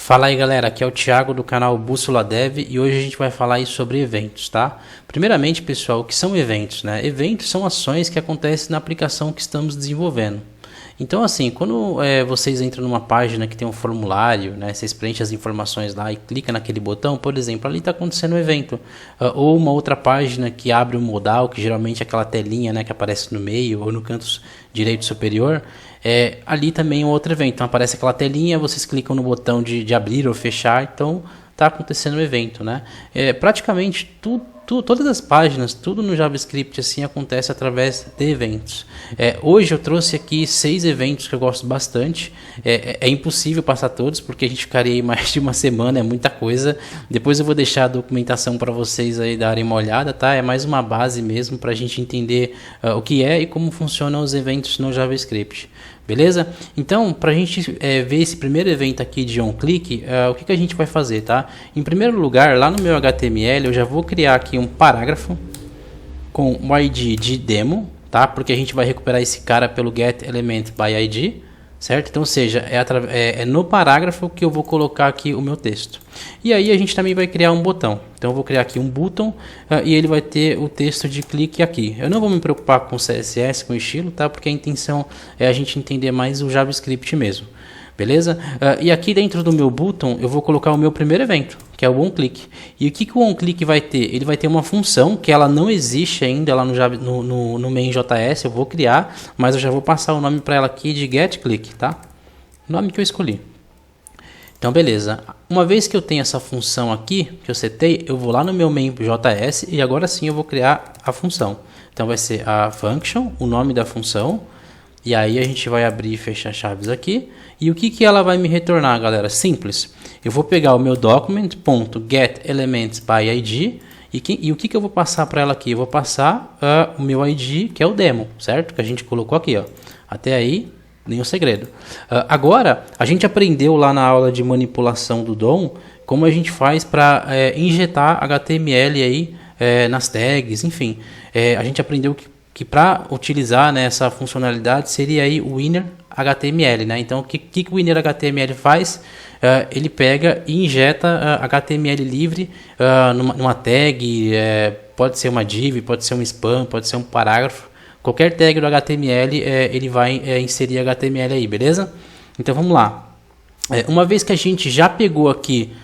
Fala aí galera, aqui é o Thiago do canal Bússola Dev e hoje a gente vai falar aí sobre eventos, tá? Primeiramente pessoal, o que são eventos, né? Eventos são ações que acontecem na aplicação que estamos desenvolvendo. Então assim, quando vocês entram numa página que tem um formulário, né? Vocês preenchem as informações lá e clica naquele botão, por exemplo, ali está acontecendo um evento. Ou uma outra página que abre um modal, que geralmente é aquela telinha, né, que aparece no meio ou no canto direito superior. Ali também é um outro evento, então aparece aquela telinha, vocês clicam no botão de abrir ou fechar, então está acontecendo um evento, né? Praticamente todas as páginas, tudo no JavaScript assim acontece através de eventos. Hoje eu trouxe aqui 6 eventos que eu gosto bastante. É impossível passar todos porque a gente ficaria aí mais de uma semana, é muita coisa. Depois eu vou deixar a documentação para vocês aí darem uma olhada, tá? É mais uma base mesmo para a gente entender o que é e como funcionam os eventos no JavaScript. Beleza? Então, para a gente ver esse primeiro evento aqui de onClick, o que a gente vai fazer, tá? Em primeiro lugar, lá no meu HTML, eu já vou criar aqui um parágrafo com o ID de demo, tá? Porque a gente vai recuperar esse cara pelo getElementById, certo? Então, ou seja, é no parágrafo que eu vou colocar aqui o meu texto. E aí a gente também vai criar um botão. Então eu vou criar aqui um button e ele vai ter o texto de clique aqui. Eu não vou me preocupar com CSS, com estilo, tá? Porque a intenção é a gente entender mais o JavaScript mesmo. Beleza? E aqui dentro do meu button eu vou colocar o meu primeiro evento, que é o onClick. E o que o onClick vai ter? Ele vai ter uma função que ela não existe ainda lá no main.js, eu vou criar, mas eu já vou passar o nome para ela aqui de getClick, tá? O nome que eu escolhi. Então beleza, uma vez que eu tenho essa função aqui, que eu setei, eu vou lá no meu main.js e agora sim eu vou criar a função. Então vai ser a function, o nome da função, e aí a gente vai abrir e fechar chaves aqui. E o que ela vai me retornar, galera? Simples, eu vou pegar o meu document.getElementsById e o que eu vou passar para ela aqui? Eu vou passar o meu ID, que é o demo, certo? Que a gente colocou aqui, ó. Até aí, nenhum segredo. Agora, a gente aprendeu lá na aula de manipulação do DOM como a gente faz para injetar HTML aí nas tags, enfim. A gente aprendeu que para utilizar, né, essa funcionalidade seria aí o inner HTML, né? Então, o que o inner HTML faz? Ele pega e injeta HTML livre numa tag, pode ser uma div, pode ser um span, pode ser um parágrafo. Qualquer tag do HTML, ele vai inserir HTML aí, beleza? Então vamos lá. Uma vez que a gente já pegou aqui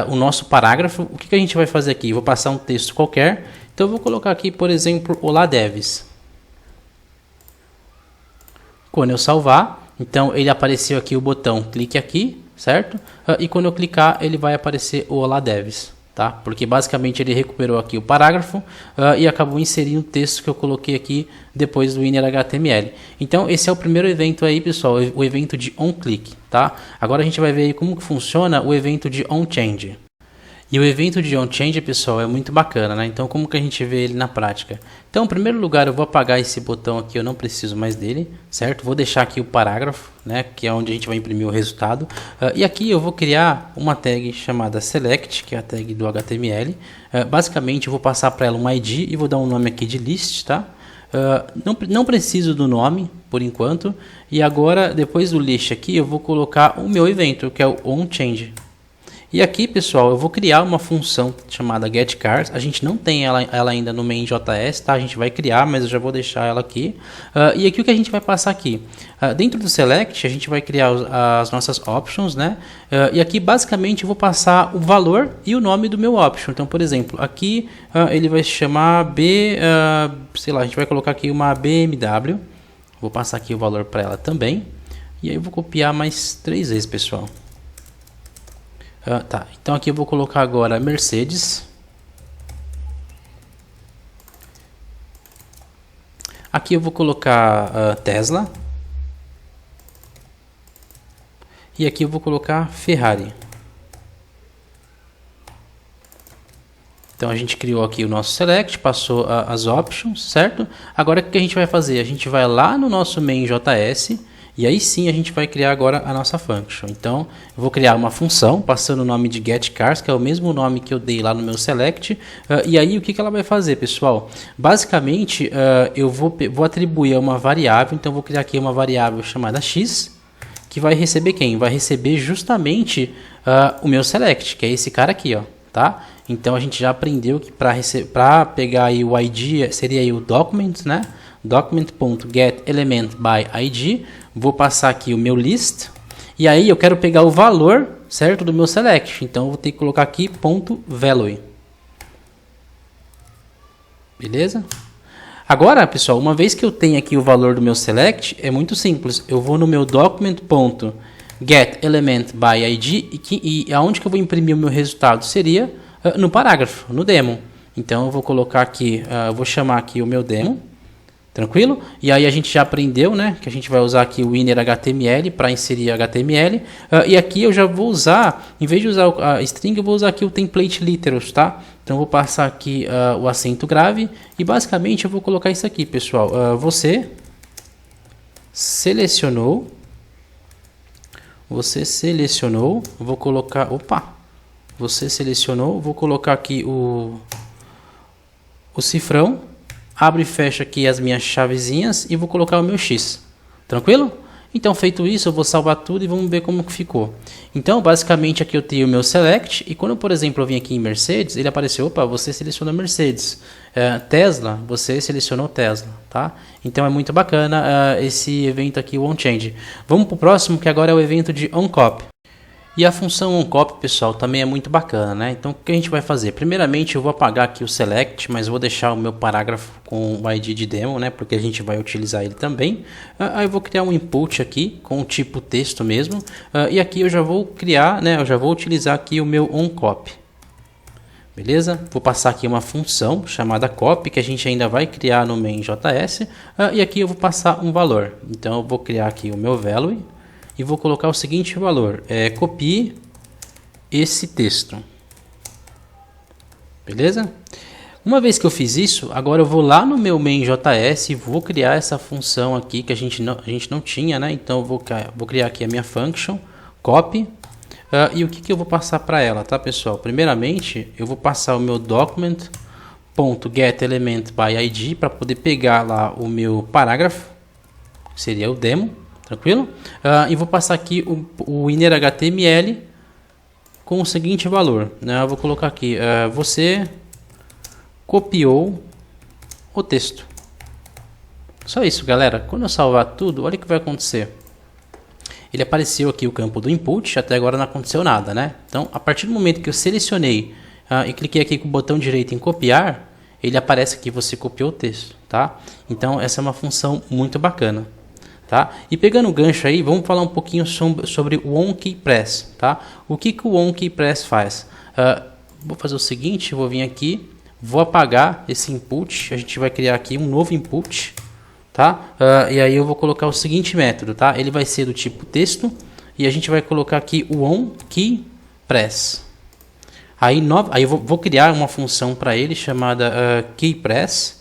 o nosso parágrafo, o que a gente vai fazer aqui? Vou passar um texto qualquer. Então eu vou colocar aqui, por exemplo, Olá Devs. Quando eu salvar, então ele apareceu aqui o botão clique aqui, certo? E quando eu clicar, ele vai aparecer o Olá Devs. Tá? Porque basicamente ele recuperou aqui o parágrafo e acabou inserindo o texto que eu coloquei aqui depois do inner HTML. Então esse é o primeiro evento aí, pessoal, o evento de onClick, tá? Agora a gente vai ver aí como que funciona o evento de onChange. E o evento de onChange, pessoal, é muito bacana, né? Então como que a gente vê ele na prática? Então, em primeiro lugar, eu vou apagar esse botão aqui, eu não preciso mais dele, certo? Vou deixar aqui o parágrafo, né? Que é onde a gente vai imprimir o resultado. E aqui eu vou criar uma tag chamada select, que é a tag do HTML. Basicamente, eu vou passar para ela um ID e vou dar um nome aqui de list, tá? Não preciso do nome, por enquanto. E agora, depois do list aqui, eu vou colocar o meu evento, que é o onChange. E aqui, pessoal, eu vou criar uma função chamada getCars. A gente não tem ela ainda no main.js, tá? A gente vai criar, mas eu já vou deixar ela aqui. E aqui o que a gente vai passar aqui? Dentro do select, a gente vai criar as nossas options, né? E aqui, basicamente, eu vou passar o valor e o nome do meu option. Então, por exemplo, aqui ele vai se chamar sei lá, a gente vai colocar aqui uma BMW. Vou passar aqui o valor para ela também. E aí eu vou copiar mais 3 vezes, pessoal. Tá, então aqui eu vou colocar agora Mercedes. Aqui eu vou colocar Tesla. E aqui eu vou colocar Ferrari. Então a gente criou aqui o nosso select, passou as options, certo? Agora o que a gente vai fazer? A gente vai lá no nosso main.js. E aí sim a gente vai criar agora a nossa function. Então eu vou criar uma função passando o nome de getCars, que é o mesmo nome que eu dei lá no meu select. E aí o que ela vai fazer, pessoal? Basicamente eu vou atribuir a uma variável. Então eu vou criar aqui uma variável chamada x, que que vai receber quem? Vai receber justamente o meu select, que é esse cara aqui, ó, tá? Então a gente já aprendeu que para pegar aí o ID seria aí o document, né? Document.getElementById. Vou passar aqui o meu list. E aí eu quero pegar o valor, certo, do meu select. Então eu vou ter que colocar aqui .value. Beleza? Agora, pessoal, uma vez que eu tenho aqui o valor do meu select, é muito simples. Eu vou no meu document.getElementById e aonde que eu vou imprimir o meu resultado? Seria no parágrafo, no demo. Então eu vou colocar aqui, eu vou chamar aqui o meu demo. Tranquilo? E aí a gente já aprendeu, né, que a gente vai usar aqui o inner HTML para inserir HTML. E aqui eu já vou usar, em vez de usar a string, eu vou usar aqui o template literals, tá? Então eu vou passar aqui o acento grave e basicamente eu vou colocar isso aqui, pessoal. Você selecionou, vou colocar, você selecionou, vou colocar aqui o cifrão. Abre e fecha aqui as minhas chavezinhas e vou colocar o meu X. Tranquilo? Então, feito isso, eu vou salvar tudo e vamos ver como que ficou. Então, basicamente, aqui eu tenho o meu select. E quando, por exemplo, eu vim aqui em Mercedes, ele apareceu, opa, você selecionou Mercedes. Tesla, você selecionou Tesla, tá? Então, é muito bacana esse evento aqui, o onChange. Vamos para o próximo, que agora é o evento de onCopy. E a função onCopy, pessoal, também é muito bacana, né? Então, o que a gente vai fazer? Primeiramente, eu vou apagar aqui o select, mas vou deixar o meu parágrafo com o ID de demo, né? Porque a gente vai utilizar ele também. Aí eu vou criar um input aqui com o tipo texto mesmo. E aqui eu já vou criar, né? Eu já vou utilizar aqui o meu onCopy. Beleza? Vou passar aqui uma função chamada copy, que a gente ainda vai criar no main.js. E aqui eu vou passar um valor. Então, eu vou criar aqui o meu value. E vou colocar o seguinte valor, copie esse texto, beleza? Uma vez que eu fiz isso, agora eu vou lá no meu main.js e vou criar essa função aqui que a gente não tinha, né? Então eu vou criar aqui a minha function, copy, e o que eu vou passar para ela, tá, pessoal? Primeiramente, eu vou passar o meu document.getElementById para poder pegar lá o meu parágrafo, que seria o demo. Tranquilo? E vou passar aqui o inner HTML com o seguinte valor, né? Eu vou colocar aqui, você copiou o texto. Só isso, galera. Quando eu salvar tudo, olha o que vai acontecer. Ele apareceu aqui o campo do input, até agora não aconteceu nada, né? Então, a partir do momento que eu selecionei e cliquei aqui com o botão direito em copiar, ele aparece aqui, você copiou o texto, tá? Então, essa é uma função muito bacana. Tá? E pegando o gancho aí, vamos falar um pouquinho sobre o onKeyPress, tá? O que o onKeyPress faz? Vou fazer o seguinte, vou vir aqui, vou apagar esse input, a gente vai criar aqui um novo input, tá? E aí eu vou colocar o seguinte método, tá? Ele vai ser do tipo texto e a gente vai colocar aqui o onKeyPress. Aí eu vou criar uma função para ele chamada keyPress,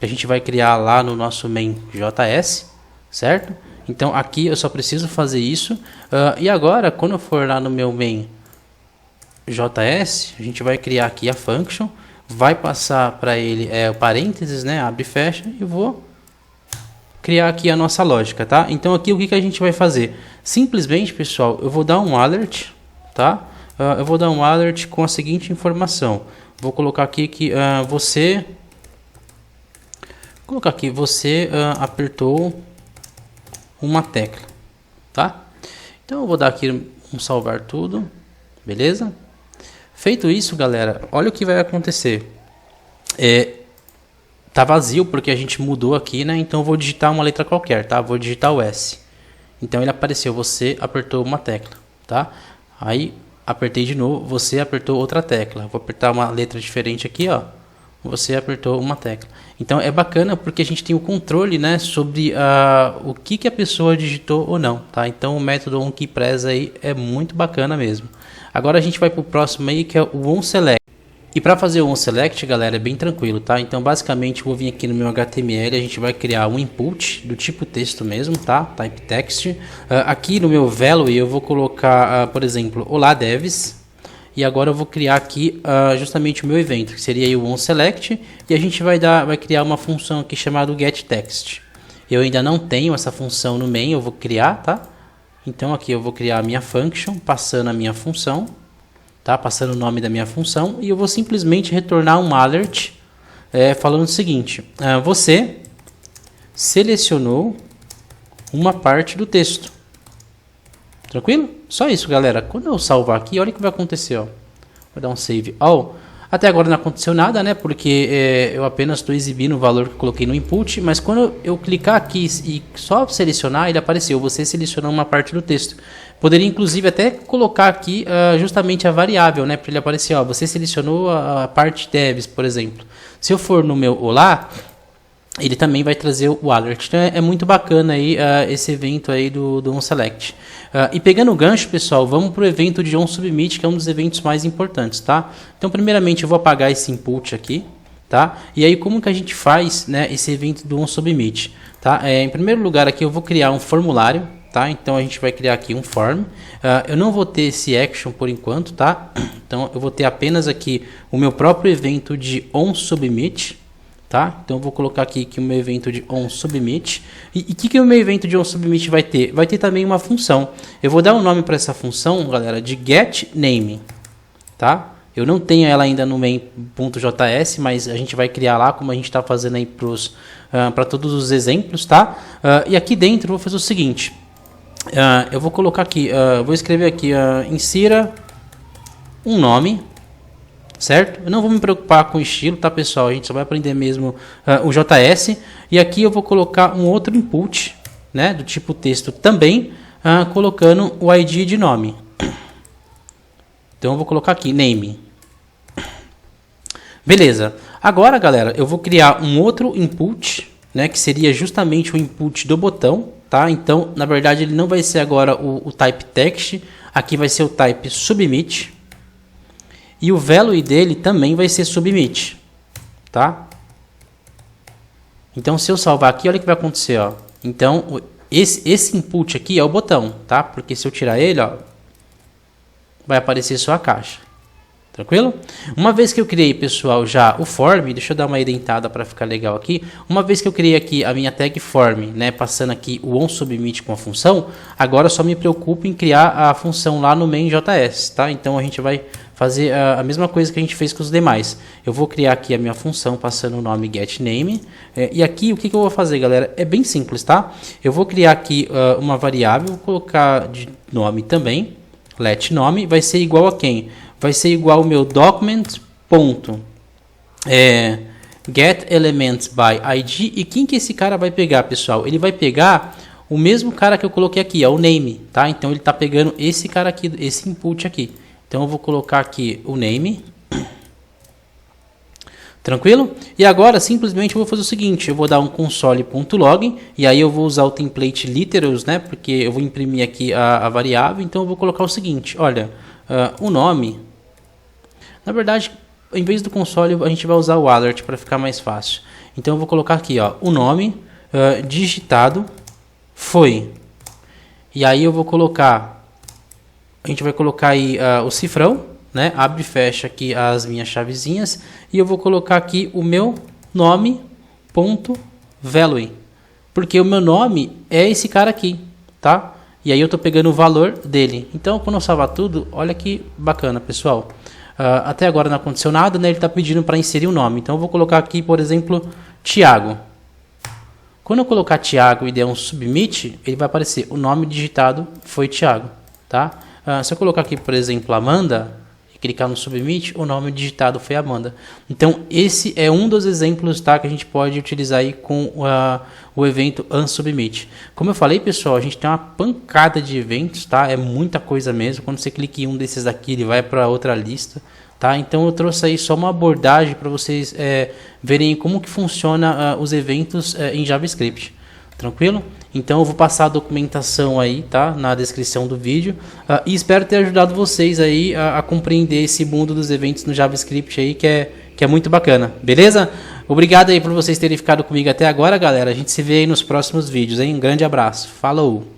que a gente vai criar lá no nosso main.js. Certo? Então aqui eu só preciso fazer isso. E agora, quando eu for lá no meu main.js, a gente vai criar aqui a function, vai passar para ele o parênteses, né? Abre e fecha, e vou criar aqui a nossa lógica, tá? Então aqui o que a gente vai fazer? Simplesmente, pessoal, eu vou dar um alert, tá? Eu vou dar um alert com a seguinte informação. Vou colocar aqui que você apertou uma tecla, tá? Então eu vou dar aqui um salvar tudo, beleza? Feito isso, galera, olha o que vai acontecer. Tá vazio porque a gente mudou aqui, né? Então eu vou digitar uma letra qualquer, tá? Vou digitar o S. Então ele apareceu, você apertou uma tecla, tá? Aí apertei de novo, você apertou outra tecla. Vou apertar uma letra diferente aqui, ó. Você apertou uma tecla. Então é bacana porque a gente tem o controle, né, sobre o que a pessoa digitou ou não, tá? Então o método onKeyPress aí é muito bacana mesmo. Agora a gente vai para o próximo aí, que é o onSelect. E para fazer o onSelect, galera, é bem tranquilo, tá? Então basicamente eu vou vir aqui no meu HTML, a gente vai criar um input do tipo texto mesmo, tá? Type text. Aqui no meu value eu vou colocar, por exemplo, olá devs. E agora eu vou criar aqui justamente o meu evento, que seria aí o onSelect, e a gente vai criar uma função aqui chamada getText. Eu ainda não tenho essa função no main, eu vou criar, tá? Então aqui eu vou criar a minha function, passando a minha função, tá? Passando o nome da minha função, e eu vou simplesmente retornar um alert falando o seguinte: você selecionou uma parte do texto. Tranquilo? Só isso, galera. Quando eu salvar aqui, olha o que vai acontecer, ó. Vou dar um save all. Até agora não aconteceu nada, né? Porque eu apenas estou exibindo o valor que eu coloquei no input. Mas quando eu clicar aqui e só selecionar, ele apareceu. Você selecionou uma parte do texto. Poderia inclusive até colocar aqui justamente a variável, né? Para ele aparecer, ó, você selecionou a parte devs, por exemplo. Se eu for no meu olá, ele também vai trazer o alert. Então é muito bacana aí esse evento aí do onSelect. E pegando o gancho, pessoal, vamos para o evento de onSubmit, que é um dos eventos mais importantes, tá? Então, primeiramente, eu vou apagar esse input aqui, tá? E aí, como que a gente faz, né, esse evento do onSubmit, tá? Em primeiro lugar, aqui eu vou criar um formulário, tá? Então, a gente vai criar aqui um form. Eu não vou ter esse action por enquanto, tá? Então, eu vou ter apenas aqui o meu próprio evento de onSubmit. Tá? Então eu vou colocar aqui que o meu evento de onSubmit. E o que o meu evento de onSubmit vai ter? Vai ter também uma função. Eu vou dar um nome para essa função, galera, de getName. Tá? Eu não tenho ela ainda no main.js, mas a gente vai criar lá, como a gente está fazendo aí para todos os exemplos. Tá? E aqui dentro eu vou fazer o seguinte. Eu vou colocar aqui, vou escrever aqui, insira um nome. Certo? Eu não vou me preocupar com o estilo, tá, pessoal? A gente só vai aprender mesmo o JS. E aqui eu vou colocar um outro input, né, do tipo texto também, colocando o ID de nome. Então eu vou colocar aqui, name. Beleza. Agora, galera, eu vou criar um outro input, né, que seria justamente o input do botão, tá? Então, na verdade, ele não vai ser agora o type text, aqui vai ser o type submit. E o value dele também vai ser submit, tá? Então, se eu salvar aqui, olha o que vai acontecer, ó. Então, esse input aqui é o botão, tá? Porque se eu tirar ele, ó, vai aparecer só a caixa. Tranquilo? Uma vez que eu criei, pessoal, já o form, deixa eu dar uma indentada para ficar legal aqui. Uma vez que eu criei aqui a minha tag form, né, passando aqui o onSubmit com a função, agora eu só me preocupo em criar a função lá no main.js, tá? Então, a gente vai fazer a mesma coisa que a gente fez com os demais. Eu vou criar aqui a minha função passando o nome getName. E aqui o que eu vou fazer, galera? É bem simples, tá? Eu vou criar aqui uma variável, vou colocar de nome também, letNome, vai ser igual a quem? Vai ser igual ao meu document.getElementsById. E quem que esse cara vai pegar, pessoal? Ele vai pegar o mesmo cara que eu coloquei aqui, o name, tá? Então ele está pegando esse cara aqui, esse input aqui. Então eu vou colocar aqui o name. Tranquilo? E agora simplesmente eu vou fazer o seguinte, eu vou dar um console.log e aí eu vou usar o template literals, né? Porque eu vou imprimir aqui a variável, então eu vou colocar o seguinte, olha, o nome, na verdade, em vez do console a gente vai usar o alert para ficar mais fácil. Então eu vou colocar aqui, ó, o nome digitado foi. E aí eu vou colocar, a gente vai colocar aí o cifrão, né? Abre e fecha aqui as minhas chavezinhas e eu vou colocar aqui o meu nome.value, porque o meu nome é esse cara aqui, tá? E aí eu tô pegando o valor dele. Então, quando eu salvar tudo, olha que bacana, pessoal. Até agora não aconteceu nada, né? Ele está pedindo para inserir o nome. Então, eu vou colocar aqui, por exemplo, Thiago. Quando eu colocar Thiago e der um submit, ele vai aparecer. O nome digitado foi Thiago, tá? Se eu colocar aqui, por exemplo, Amanda, e clicar no submit, o nome digitado foi Amanda. Então, esse é um dos exemplos, tá, que a gente pode utilizar aí com o evento onSubmit. Como eu falei, pessoal, a gente tem uma pancada de eventos, tá? É muita coisa mesmo. Quando você clica em um desses aqui, ele vai para outra lista, tá? Então, eu trouxe aí só uma abordagem para vocês verem como que funciona os eventos em JavaScript. Tranquilo? Então eu vou passar a documentação aí, tá? Na descrição do vídeo. E espero ter ajudado vocês aí a compreender esse mundo dos eventos no JavaScript aí, que é muito bacana. Beleza? Obrigado aí por vocês terem ficado comigo até agora, galera. A gente se vê aí nos próximos vídeos, hein? Um grande abraço. Falou!